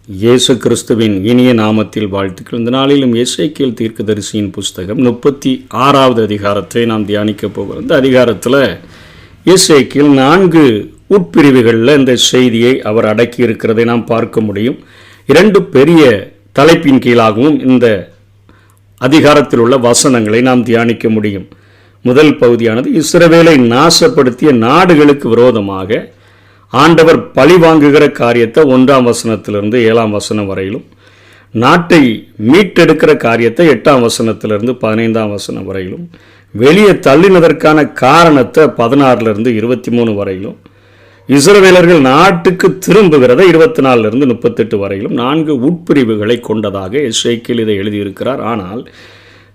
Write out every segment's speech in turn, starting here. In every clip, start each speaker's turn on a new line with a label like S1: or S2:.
S1: இயேசு கிறிஸ்துவின் இனிய நாமத்தில் வாழ்த்துக்கள். இந்த நாளிலும் எசேக்கியேல் தீர்க்கதரிசியின் புஸ்தகம் 36வது அதிகாரத்தை நாம் தியானிக்க போகிறோம். இந்த அதிகாரத்தில் எசேக்கியேல் 4 உட்பிரிவுகளில் இந்த செய்தியை அவர் அடக்கி இருக்கிறதை நாம் பார்க்க முடியும். 2 பெரிய தலைப்பின் கீழாகவும் இந்த அதிகாரத்தில் உள்ள வசனங்களை நாம் தியானிக்க முடியும். முதல் பகுதியானது இஸ்ரவேலை நாசப்படுத்திய நாடுகளுக்கு விரோதமாக ஆண்டவர் பழி வாங்குகிற காரியத்தை 1ஆம் வசனத்திலிருந்து 7ஆம் வசனம் வரையிலும், நாட்டை மீட்டெடுக்கிற காரியத்தை 8ஆம் வசனத்திலிருந்து 15ஆம் வசனம் வரையிலும், வெளியே தள்ளினதற்கான காரணத்தை 16லிருந்து 23 வரையிலும், இஸ்ரவேலர்கள் நாட்டுக்கு திரும்புகிறத 24லிருந்து 38 வரையிலும் 4 உட்பிரிவுகளை கொண்டதாக எசேக்கியேல் இதை எழுதியிருக்கிறார். ஆனால்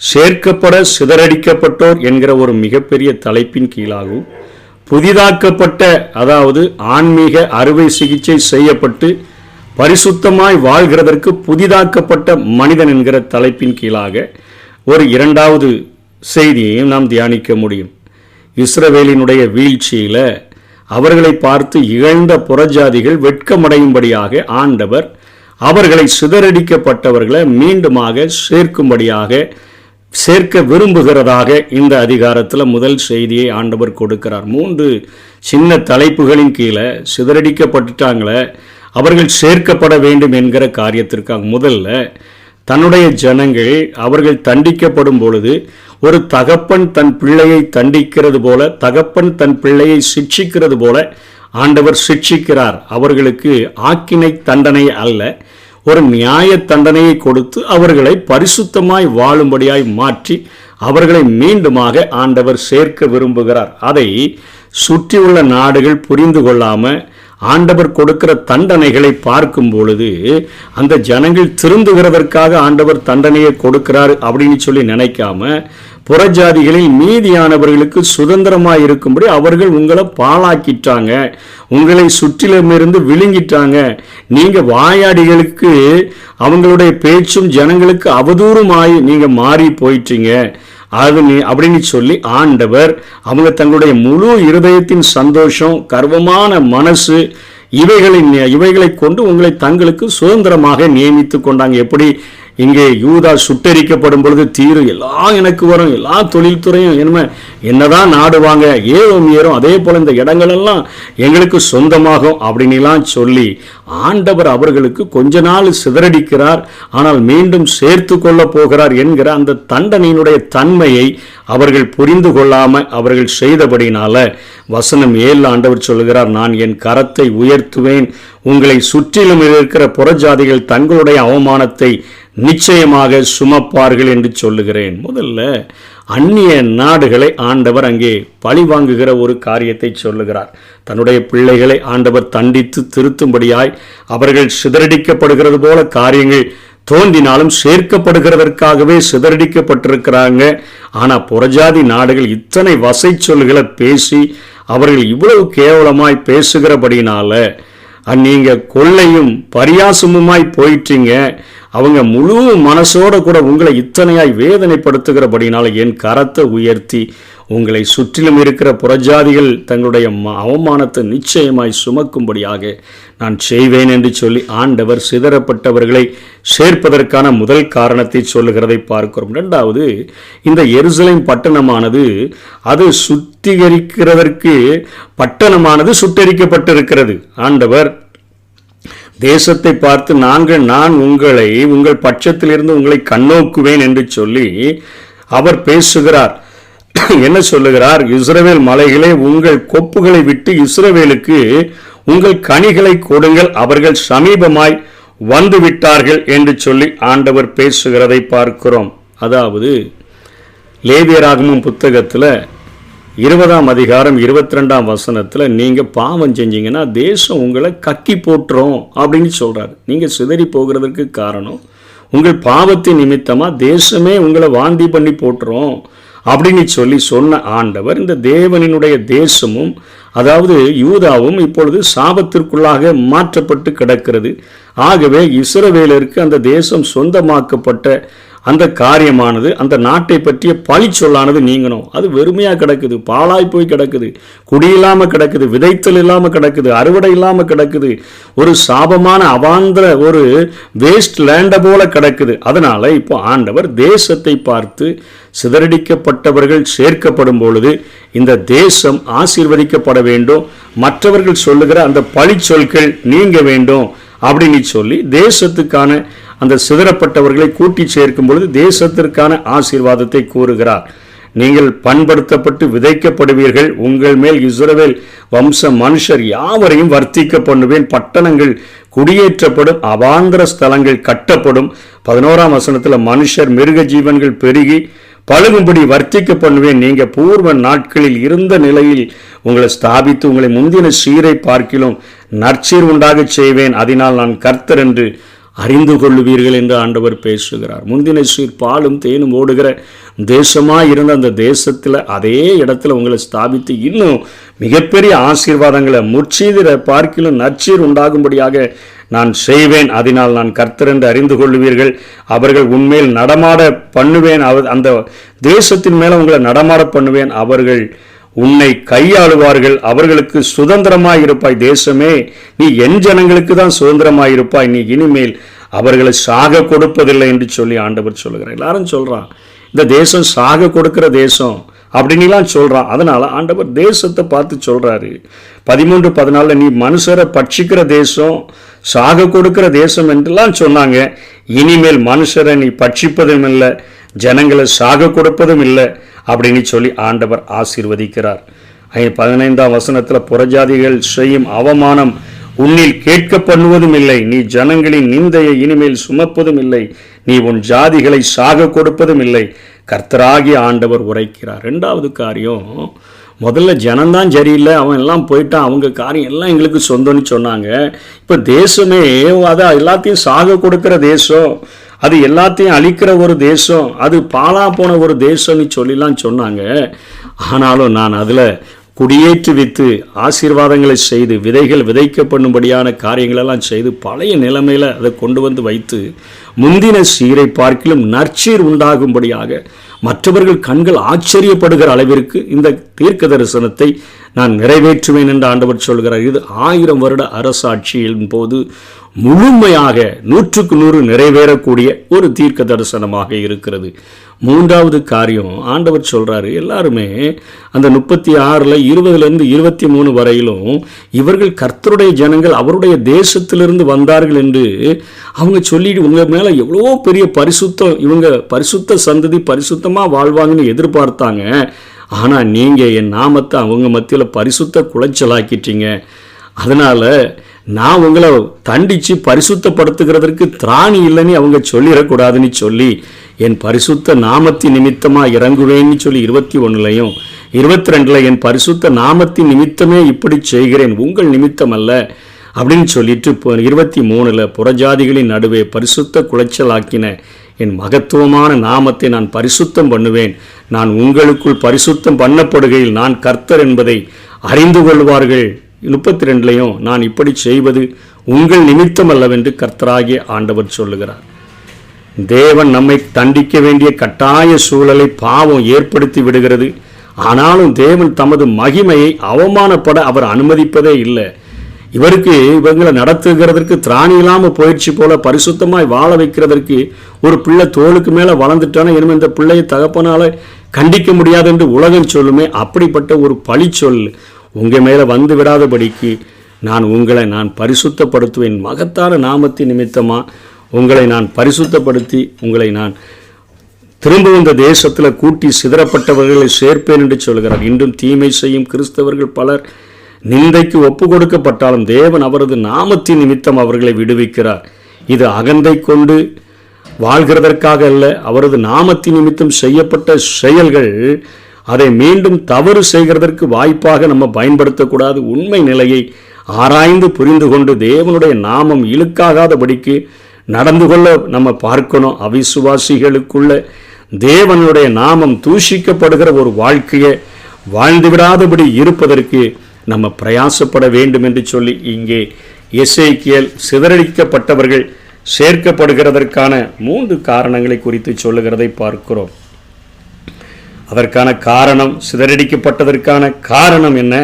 S1: சேர்க்கப்பட சிதறடிக்கப்பட்டோர் என்கிற ஒரு மிகப்பெரிய தலைப்பின் கீழாகவும், புதிதாக்கப்பட்ட, அதாவது ஆன்மீக அறுவை சிகிச்சை செய்யப்பட்டு பரிசுத்தமாய் வாழ்கிறதற்கு புதிதாக்கப்பட்ட மனிதன் என்கிற தலைப்பின் கீழாக ஒரு 2வது செய்தியையும் நாம் தியானிக்க முடியும். இஸ்ரவேலினுடைய வீழ்ச்சியில் அவர்களை பார்த்து இகழ்ந்த புறஜாதிகள் வெட்கமடையும்படியாக ஆண்டவர் அவர்களை சிதறடிக்கப்பட்டவர்களை மீண்டுமாக சேர்க்க விரும்புகிறதாக இந்த அதிகாரத்தில் முதல் செய்தியை ஆண்டவர் கொடுக்கிறார். 3 சின்ன தலைப்புகளின் கீழே சிதறடிக்கப்பட்டுட்டாங்களே, அவர்கள் சேர்க்கப்பட வேண்டும் என்கிற காரியத்திற்காக முதல்ல தன்னுடைய ஜனங்கள் அவர்கள் தண்டிக்கப்படும் பொழுது ஒரு தகப்பன் தன் பிள்ளையை தண்டிக்கிறது போல, தகப்பன் தன் பிள்ளையை சிட்சிக்கிறது போல ஆண்டவர் சிட்சிக்கிறார். அவர்களுக்கு ஆக்கினை தண்டனை அல்ல, ஒரு நியாய தண்டனையை கொடுத்து அவர்களை பரிசுத்தமாய் வாழும்படியாய் மாற்றி அவர்களை மீண்டுமாக ஆண்டவர் சேர்க்க விரும்புகிறார். அதை சுற்றியுள்ள நாடுகள் புரிந்து கொள்ளாமல் ஆண்டவர் கொடுக்கிற தண்டனைகளை பார்க்கும் பொழுது அந்த ஜனங்கள் திருந்துகிறதற்காக ஆண்டவர் தண்டனையை கொடுக்கிறார் அப்படின்னு சொல்லி நினைக்காம, புறஜாதிகளில் மீதியானவர்களுக்கு சுதந்திரமாக இருக்கும்படி அவர்கள் உங்களை பாழாக்கிட்டாங்க, உங்களை சுற்றிலுமிருந்து விழுங்கிட்டாங்க, நீங்கள் வாயாடிகளுக்கு அவங்களுடைய பேச்சும் ஜனங்களுக்கு அவதூறுமாய் நீங்கள் மாறி போயிட்டீங்க அப்படின்னு சொல்லி ஆண்டவர் அவங்க தங்களுடைய முழு இருதயத்தின் சந்தோஷம், கர்வமான மனசு இவைகளை கொண்டு உங்களை தங்களுக்கு சுதந்திரமாக நியமித்து கொண்டாங்க. எப்படி இங்கே யூதா சுட்டரிக்கப்படும் பொழுது தீரு எல்லாம் எனக்கு வரும், எல்லா தொழில்துறையும் என்னதான் நாடுவாங்க, ஏறும், அதே போல இந்த இடங்களெல்லாம் எங்களுக்கு சொந்தமாகும் அப்படின்லாம் சொல்லி ஆண்டவர் அவர்களுக்கு கொஞ்ச நாள் சிதறடிக்கிறார், ஆனால் மீண்டும் சேர்த்து கொள்ள போகிறார் என்கிற அந்த தண்டனையினுடைய தன்மையை அவர்கள் புரிந்து கொள்ளாமல் அவர்கள் செய்தபடினால வசனம் 7 ஆண்டவர் சொல்லுகிறார், நான் என் கரத்தை உயர்த்துவேன், உங்களை சுற்றிலும் இருக்கிற புறஜாதிகள் தங்களுடைய அவமானத்தை நிச்சயமாக சுமப்பார்கள் என்று சொல்லுகிறேன். முதல்ல அந்நிய நாடுகளை ஆண்டவர் அங்கே பழி வாங்குகிற ஒரு காரியத்தை சொல்லுகிறார். தன்னுடைய பிள்ளைகளை ஆண்டவர் தண்டித்து திருத்தும்படியாய் அவர்கள் சிதறடிக்கப்படுகிறது போல காரியங்கள் தோன்றினாலும் சேர்க்கப்படுகிறதற்காகவே சிதறடிக்கப்பட்டிருக்கிறாங்க. ஆனால் புறஜாதி நாடுகள் இத்தனை வசை சொல்களை பேசி அவர்கள் இவ்வளவு கேவலமாய் பேசுகிறபடினால நீங்கள் கொள்ளையும் பரியாசமுமாய் போயிட்டீங்க, அவங்க முழு மனசோட கூட உங்களை இத்தனையாய் வேதனைப்படுத்துகிறபடினால என் கரத்தை உயர்த்தி உங்களை சுற்றிலும் இருக்கிற புறஜாதிகள் தங்களுடைய அவமானத்தை நிச்சயமாய் சுமக்கும்படியாக நான் செய்வேன் என்று சொல்லி ஆண்டவர் சிதறப்பட்டவர்களை சேர்ப்பதற்கான முதல் காரணத்தை சொல்லுகிறதை பார்க்கிறோம். 2வது, இந்த எருசலேம் பட்டணமானது அது சுத்திகரிக்கிறதற்கு பட்டணமானது சுட்டரிக்கப்பட்டிருக்கிறது. ஆண்டவர் தேசத்தை பார்த்து நான் உங்கள் பட்சத்திலிருந்து உங்களை கண்ணோக்குவேன் என்று சொல்லி அவர் பேசுகிறார். என்ன சொல்லுகிறார்? இஸ்ரவேல் மலைகளே, உங்கள் கொப்புகளை விட்டு இஸ்ரவேலுக்கு உங்கள் கனிகளை கொடுங்கள், அவர்கள் சமீபமாய் வந்து விட்டார்கள் என்று சொல்லி ஆண்டவர் பேசுகிறதை பார்க்கிறோம். அதாவது லேவியராகமம் புத்தகத்தில் 20ஆம் அதிகாரம் 22ஆம் வசனத்தில் நீங்கள் பாவம் செஞ்சீங்கன்னா தேசம் உங்களை கக்கி போட்டுரும் அப்படின்னு சொல்கிறார். நீங்கள் சிதறி போகிறதுக்கு காரணம் உங்கள் பாவத்தின் நிமித்தமாக தேசமே உங்களை வாந்தி பண்ணி போட்டுரும் அப்படின்னு சொல்லி சொன்ன ஆண்டவர் இந்த தேவனினுடைய தேசமும், அதாவது யூதாவும் இப்பொழுது சாபத்திற்குள்ளாக மாற்றப்பட்டு கிடக்கிறது. ஆகவே இஸ்ரவேலருக்கு அந்த தேசம் சொந்தமாக்கப்பட்ட அந்த காரியமானது, அந்த நாட்டை பற்றிய பழி சொல்லானது நீங்கணும். அது வெறுமையாக கிடக்குது, பாழாய் போய் கிடக்குது, குடியில்லாமல் கிடக்குது, விதைத்தல் இல்லாமல் கிடக்குது, அறுவடை இல்லாமல் கிடக்குது, ஒரு சாபமான அவாந்திர ஒரு வேஸ்ட் லேண்டை போல கிடக்குது. அதனால இப்போ ஆண்டவர் தேசத்தை பார்த்து சிதறடிக்கப்பட்டவர்கள் சேர்க்கப்படும் பொழுது இந்த தேசம் ஆசீர்வதிக்கப்பட வேண்டும், மற்றவர்கள் சொல்லுகிற அந்த பழி சொற்கள் நீங்க வேண்டும் அப்படின்னு சொல்லி தேசத்துக்கான அந்த சிதறப்பட்டவர்களை கூட்டி சேர்க்கும் பொழுது தேசத்திற்கான ஆசீர்வாதத்தை கூறுகிறார். நீங்கள் பண்படுத்தப்பட்டு விதைக்கப்படுவீர்கள், உங்கள் மேல் இஸ்ரவேல் வம்ச மனுஷர் யாவரையும் வர்த்திக்க பண்ணுவேன், பட்டணங்கள் குடியேற்றப்படும், அவாந்திர ஸ்தலங்கள் கட்டப்படும். 11ஆம் வசனத்தில் மனுஷர் மிருக ஜீவன்கள் பெருகி பழுகும்படி வர்த்திக்க பண்ணுவேன், நீங்க பூர்வ நாட்களில் இருந்த நிலையில் உங்களை ஸ்தாபித்து உங்களை முந்தின சீரை பார்க்கிலும் நற்சீர் உண்டாக செய்வேன், அதனால் நான் கர்த்தர் என்று அறிந்து கொள்ளுவீர்கள் என்று ஆண்டவர் பேசுகிறார். முந்தின சீர் பாலும் தேனும் ஓடுகிற தேசமாக இருந்த அந்த தேசத்தில் அதே இடத்துல உங்களை ஸ்தாபித்து இன்னும் மிகப்பெரிய ஆசீர்வாதங்களை முற்சீரை பார்க்கிலும் நற்சீர் உண்டாகும்படியாக நான் செய்வேன், அதனால் நான் கர்த்தர் என்று அறிந்து கொள்ளுவீர்கள். அவர்கள் உண்மையில் நடமாட பண்ணுவேன், அந்த தேசத்தின் மேலே உங்களை நடமாட பண்ணுவேன், அவர்கள் உன்னை கையாளுவார்கள், அவர்களுக்கு சுதந்திரமாயிருப்பாய். தேசமே, நீ என் ஜனங்களுக்கு தான் சுதந்திரமாயிருப்பாய், நீ இனிமேல் அவர்களை சாக கொடுப்பதில்லை என்று சொல்லி ஆண்டவர் சொல்லுகிறார். எல்லாரும் சொல்றான் இந்த தேசம் சாக கொடுக்கிற தேசம் அப்படின்லாம் சொல்றான். அதனால ஆண்டவர் தேசத்தை பார்த்து சொல்றாரு 13-14 நீ மனுஷரை பட்சிக்கிற தேசம், சாக கொடுக்கிற தேசம் என்றெல்லாம் சொன்னாங்க. இனிமேல் மனுஷரை நீ பட்சிப்பதும் இல்லை, ஜனங்களை சாக கொடுப்பதும் இல்லை அப்படின்னு சொல்லி ஆண்டவர் ஆசீர்வதிக்கிறார். 15ஆம் வசனத்தில் புறஜாதிகள் செய்யும் அவமானம் உன்னில் கேட்க பண்ணுவதும் இல்லை, நீ ஜனங்களின் நிந்தையை இனிமேல் சுமப்பதும் இல்லை, நீ உன் ஜாதிகளை சாக கொடுப்பதும் இல்லை, கர்த்தராகிய ஆண்டவர் உரைக்கிறார். 2வது காரியம், முதல்ல ஜனந்தான் சரியில்லை, அவன் எல்லாம் போயிட்டான், அவங்க காரியம் எல்லாம் எங்களுக்கு சொந்தம்னு சொன்னாங்க. இப்போ தேசமே அதான் எல்லாத்தையும் சாக கொடுக்கிற தேசம், அது எல்லாத்தையும் அழிக்கிற ஒரு தேசம், அது பாழா போன ஒரு தேசம்னு சொல்லிலாம் சொன்னாங்க. ஆனாலும் நான் அதில் குடியேற்றி வைத்து ஆசீர்வாதங்களை செய்து விதைகள் விதைக்கப்படும்படியான காரியங்களெல்லாம் செய்து பழைய நிலைமையில் அதை கொண்டு வந்து வைத்து முந்தின சீரை பார்க்கிலும் நற்சீர் உண்டாகும்படியாக மற்றவர்கள் கண்கள் ஆச்சரியப்படுகிற அளவிற்கு இந்த தீர்க்க தரிசனத்தை நான் நிறைவேற்றுவேன் என்று ஆண்டவர் சொல்கிறார். இது 1000 வருட அரசாட்சியின் போது முழுமையாக 100க்கு 100 நிறைவேறக்கூடிய ஒரு தீர்க்க தரிசனமாக இருக்கிறது. 3வது காரியம், ஆண்டவர் சொல்றாரு எல்லாருமே அந்த 36 20 23 வரையிலும் இவர்கள் கர்த்தருடைய ஜனங்கள் அவருடைய தேசத்திலிருந்து வந்தார்கள் என்று அவங்க சொல்லிட்டு உங்க மேல எவ்வளோ பெரிய பரிசுத்தம், இவங்க பரிசுத்த சந்ததி பரிசுத்தமாக வாழ்வாங்கன்னு எதிர்பார்த்தாங்க. ஆனால் நீங்கள் என் நாமத்தை அவங்க மத்தியில் பரிசுத்த குலைச்சலாக்கிட்டீங்க, அதனால் நான் உங்களை தண்டித்து பரிசுத்தப்படுத்துகிறதற்கு திராணி இல்லைன்னு அவங்க சொல்லிடக்கூடாதுன்னு சொல்லி என் பரிசுத்த நாமத்தின் நிமித்தமாக இறங்குவேன்னு சொல்லி 21 22 என் பரிசுத்த நாமத்தின் நிமித்தமே இப்படி செய்கிறேன், உங்கள் நிமித்தம் அல்ல அப்படின்னு சொல்லிட்டு 23 புறஜாதிகளின் நடுவே பரிசுத்த குலைச்சலாக்கின என் மகத்துவமான நாமத்தை நான் பரிசுத்தம் பண்ணுவேன், நான் உங்களுக்குள் பரிசுத்தம் பண்ணப்படுகையில் நான் கர்த்தர் என்பதை அறிந்து கொள்வார்கள். 32 நான் இப்படி செய்வது உங்கள் நிமித்தம் அல்லவென்று கர்த்தராகிய ஆண்டவர் சொல்லுகிறார். தேவன் நம்மை தண்டிக்க வேண்டிய கட்டாய சூழலை பாவம் ஏற்படுத்தி விடுகிறது. ஆனாலும் தேவன் தமது மகிமையை அவமானப்பட அவர் அனுமதிப்பதே இல்லை. இவருக்கு இவங்களை நடத்துகிறதற்கு திராணி இல்லாமல் போயிடுச்சு போல பரிசுத்தமாய் வாழ வைக்கிறதற்கு ஒரு பிள்ளை தோளுக்கு மேலே வளர்ந்துட்டானே இனிமேல் இந்த பிள்ளையை தகப்பனால கண்டிக்க முடியாது என்று உலகம் சொல்லுமே, அப்படிப்பட்ட ஒரு பழி சொல் உங்கள் மேலே வந்து விடாதபடிக்கு உங்களை நான் பரிசுத்தப்படுத்துவேன், மகத்தான நாமத்தின் நிமித்தமாக உங்களை நான் பரிசுத்தப்படுத்தி உங்களை நான் திரும்ப இந்த தேசத்தில் கூட்டி சிதறப்பட்டவர்களை சேர்ப்பேன் என்று சொல்கிறார். இன்றும் தீமை செய்யும் கிறிஸ்தவர்கள் பலர் நிந்தைக்கு ஒப்பு கொடுக்கப்பட்டாலும் தேவன் அவரது நாமத்தின் நிமித்தம் அவர்களை விடுவிக்கிறார். இது அகந்தை கொண்டு வாழ்கிறதற்காக அல்ல, அவரது நாமத்தின் நிமித்தம் செய்யப்பட்ட செயல்கள் அதை மீண்டும் தவறு செய்கிறதற்கு வாய்ப்பாக நம்ம பயன்படுத்தக்கூடாது. உண்மை நிலையை ஆராய்ந்து புரிந்து கொண்டு தேவனுடைய நாமம் இழுக்காகாதபடிக்கு நடந்து கொள்ள நம்ம பார்க்கணும். அவிசுவாசிகளுக்குள்ள தேவனுடைய நாமம் தூஷிக்கப்படுகிற ஒரு வாழ்க்கையை வாழ்ந்துவிடாதபடி இருப்பதற்கு நம்ம பிரயாசப்பட வேண்டும் என்று சொல்லி இங்கே எசேக்கியேல் சிதறடிக்கப்பட்டவர்கள் சேர்க்கப்படுகிறதற்கான 3 காரணங்களை குறித்து சொல்லுகிறதை பார்க்கிறோம். அதற்கான காரணம், சிதறடிக்கப்பட்டதற்கான காரணம் என்ன?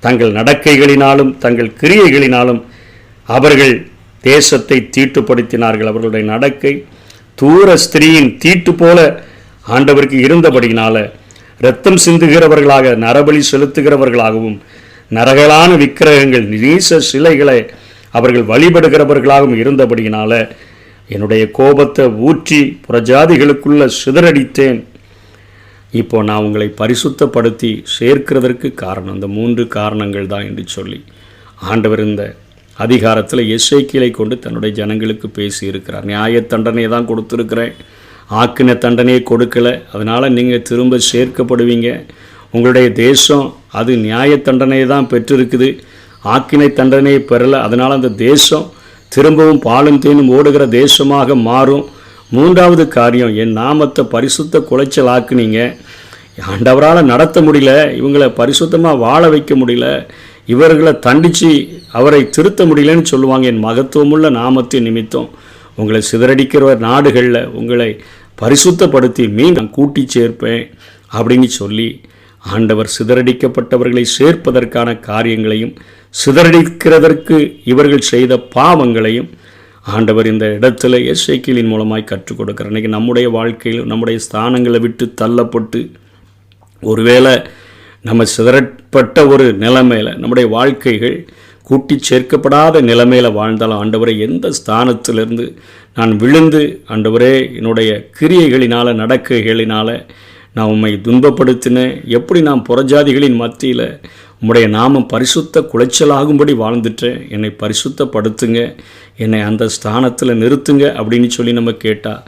S1: தங்கள் நடக்கைகளினாலும் தங்கள் கிரியைகளினாலும் அவர்கள் தேசத்தை தீட்டுப்படுத்தினார்கள். அவர்களுடைய நடக்கை தூர ஸ்திரீயின் தீட்டு போல ஆண்டவருக்கு இருந்தபடியினால இரத்தம் சிந்துகிறவர்களாக, நரபலி செலுத்துகிறவர்களாகவும், நரகலான விக்கிரகங்கள், நீச சிலைகளை அவர்கள் வழிபடுகிறவர்களாகவும் இருந்தபடியினால என்னுடைய கோபத்தை ஊற்றி புறஜாதிகளுக்குள்ள சிதறடித்தேன். இப்போ நான் உங்களை பரிசுத்தப்படுத்தி சேர்க்கிறதற்கு காரணம் இந்த 3 காரணங்கள் தான் என்று சொல்லி ஆண்டவர் இந்த அதிகாரத்தில் எசேக்கியேலை கொண்டு தன்னுடைய ஜனங்களுக்கு பேசியிருக்கிறார். நியாய தண்டனையை தான் கொடுத்துருக்கிறேன், ஆக்கின தண்டனையை கொடுக்கலை. அதனால் நீங்கள் திரும்ப சேர்க்கப்படுவீங்க. உங்களுடைய தேசம் அது நியாய தண்டனையை தான் பெற்றிருக்குது, ஆக்கினை தண்டனையை பெறலை. அதனால் அந்த தேசம் திரும்பவும் பாலும் தேனும் ஓடுகிற தேசமாக மாறும். 3வது காரியம், என் நாமத்தை பரிசுத்த குலைச்சல் ஆக்குனீங்க. ஆண்டவரால் நடத்த முடியல, இவங்களை பரிசுத்தமாக வாழ வைக்க முடியல, இவர்களை தண்டித்து அவரை திருத்த முடியலன்னு சொல்லுவாங்க. என் மகத்துவமுள்ள நாமத்தின் நிமித்தம் உங்களை சிதறடிக்கிற நாடுகளில் உங்களை பரிசுத்தப்படுத்தி மீண்டும் கூட்டி சேர்ப்பேன் அப்படின்னு சொல்லி ஆண்டவர் சிதறடிக்கப்பட்டவர்களை சேர்ப்பதற்கான காரியங்களையும் சிதறடிக்கிறதற்கு இவர்கள் செய்த பாவங்களையும் ஆண்டவர் இந்த இடத்துல எசேக்கியேலின் மூலமாய் கற்றுக் கொடுக்கிறார். இன்றைக்கி நம்முடைய வாழ்க்கையில் நம்முடைய ஸ்தானங்களை விட்டு தள்ளப்பட்டு ஒருவேளை நம்ம சிதறப்பட்ட ஒரு நிலைமையில் நம்முடைய வாழ்க்கைகள் கூட்டி சேர்க்கப்படாத நிலைமையில் வாழ்ந்தாலும் ஆண்டவரை எந்த ஸ்தானத்திலிருந்து நான் விழுந்து ஆண்டவரே என்னுடைய கிரியைகளினால் நடக்கைகளினால் நான் உம்மை துன்பப்படுத்தினேன், எப்படி நான் புறஜாதிகளின் மத்தியில் உம்முடைய நாமம் பரிசுத்த குலைச்சலாகும்படி வாழ்ந்துட்டேன், என்னை பரிசுத்தப்படுத்துங்க, என்னை அந்த ஸ்தானத்தில் நிறுத்துங்க அப்படின்னு சொல்லி நம்ம கேட்டால்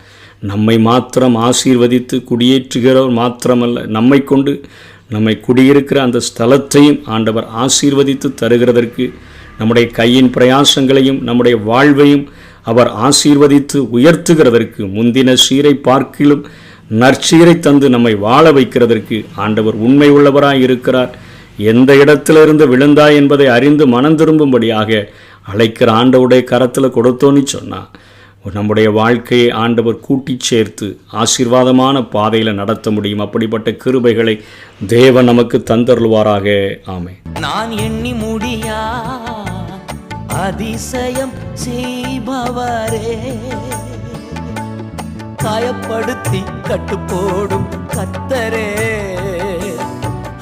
S1: நம்மை மாத்திரம் ஆசீர்வதித்து குடியேற்றுகிறவர் மாத்திரமல்ல, நம்மை கொண்டு நம்மை குடியிருக்கிற அந்த ஸ்தலத்தையும் ஆண்டவர் ஆசீர்வதித்து தருகிறதற்கு நம்முடைய கையின் பிரயாசங்களையும் நம்முடைய வாழ்வையும் அவர் ஆசீர்வதித்து உயர்த்துகிறதற்கு முந்தின சீரை பார்க்கிலும் நற்சீரை தந்து நம்மை வாழ வைக்கிறதற்கு ஆண்டவர் உண்மை உள்ளவராய் இருக்கிறார். எந்த இடத்திலிருந்து விழுந்தாய் என்பதை அறிந்து மனம் திரும்பும்படியாக அழைக்கிற ஆண்டவருடைய கரத்தில் கொடுத்தோன்னு சொன்னால் நம்முடைய வாழ்க்கையை ஆண்டவர் கூட்டி சேர்த்து ஆசீர்வாதமான பாதையில் நடத்த முடியும். அப்படிப்பட்ட கிருபைகளை தேவன் நமக்கு தந்தருள்வாராக. ஆமென்.
S2: நான் எண்ணி முடியா அதிசயம் செய்பவரே, காயப்படுத்தி கட்டுப்போடும் கர்த்தரே,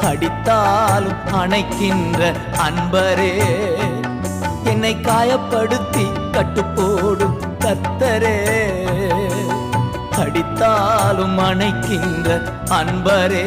S2: அடித்தாலும் அணைக்கின்ற அன்பரே, என்னை காயப்படுத்தி கட்டுப்போடும் கர்த்தரே, அடித்தாலும் அணைக்கின்ற அன்பரே,